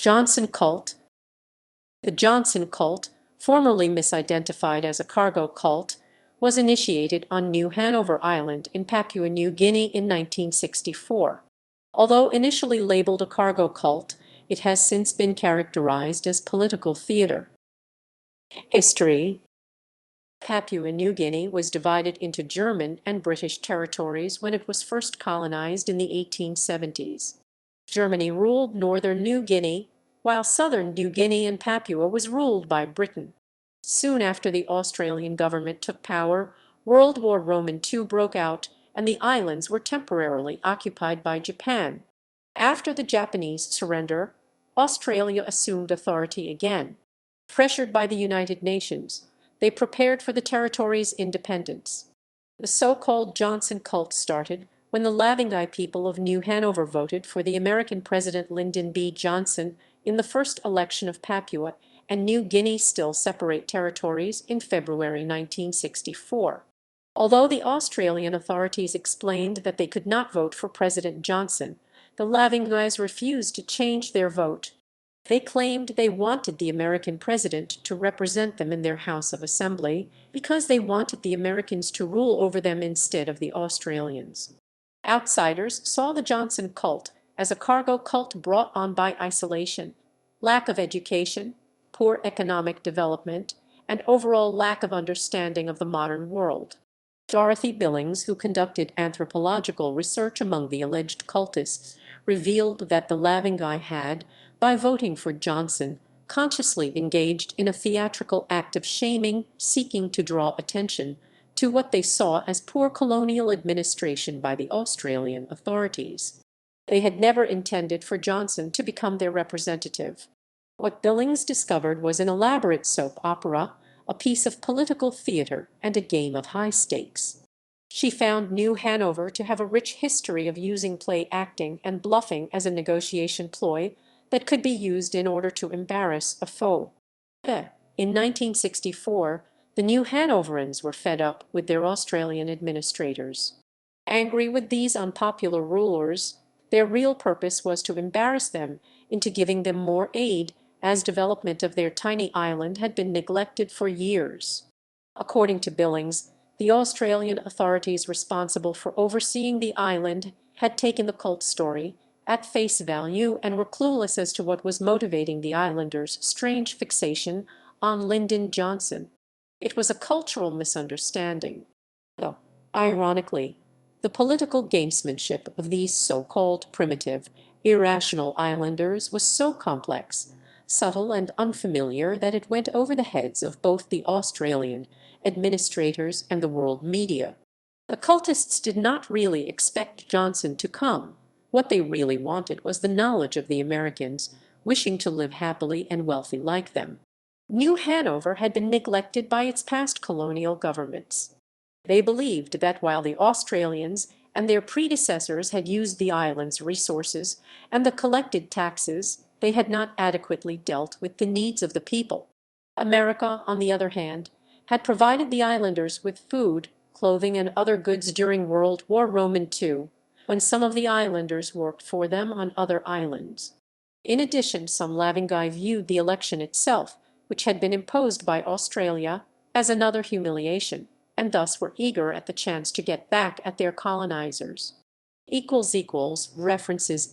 Johnson cult. The Johnson cult, formerly misidentified as a cargo cult, was initiated on New Hanover Island in Papua New Guinea in 1964. Although initially labeled a cargo cult, it has since been characterized as political theater. History. Papua New Guinea was divided into German and British territories when it was first colonized in the 1870s. Germany ruled northern New Guinea, while southern New Guinea and Papua was ruled by Britain. Soon after the Australian government took power, World War II broke out, and the islands were temporarily occupied by Japan. After the Japanese surrender, Australia assumed authority again. Pressured by the United Nations, they prepared for the territory's independence. The so-called Johnson cult started when the Lavingai people of New Hanover voted for the American President Lyndon B. Johnson in the first election of Papua and New Guinea still separate territories in February 1964. Although the Australian authorities explained that they could not vote for President Johnson, the Lavingais refused to change their vote. They claimed they wanted the American president to represent them in their House of Assembly because they wanted the Americans to rule over them instead of the Australians. Outsiders saw the Johnson cult as a cargo cult brought on by isolation, lack of education, poor economic development, and overall lack of understanding of the modern world. Dorothy Billings, who conducted anthropological research among the alleged cultists, revealed that the Lavingai had, by voting for Johnson, consciously engaged in a theatrical act of shaming, seeking to draw attention to what they saw as poor colonial administration by the Australian authorities. They had never intended for Johnson to become their representative. What Billings discovered was an elaborate soap opera, a piece of political theater, and a game of high stakes. She found New Hanover to have a rich history of using play acting and bluffing as a negotiation ploy that could be used in order to embarrass a foe. In 1964, the New Hanoverians were fed up with their Australian administrators. Angry with these unpopular rulers, their real purpose was to embarrass them into giving them more aid, as development of their tiny island had been neglected for years. According to Billings, the Australian authorities responsible for overseeing the island had taken the cult story at face value and were clueless as to what was motivating the islanders' strange fixation on Lyndon Johnson. It was a cultural misunderstanding. Though, ironically, the political gamesmanship of these so-called primitive, irrational islanders was so complex, subtle, and unfamiliar that it went over the heads of both the Australian administrators and the world media. The cultists did not really expect Johnson to come. What they really wanted was the knowledge of the Americans, wishing to live happily and wealthy like them. New Hanover had been neglected by its past colonial governments. They believed that while the Australians and their predecessors had used the island's resources and the collected taxes, they had not adequately dealt with the needs of the people. America, on the other hand, had provided the islanders with food, clothing, and other goods during World War II, when some of the islanders worked for them on other islands. In addition, some Lavingai viewed the election itself, which had been imposed by Australia, as another humiliation, and thus were eager at the chance to get back at their colonizers. References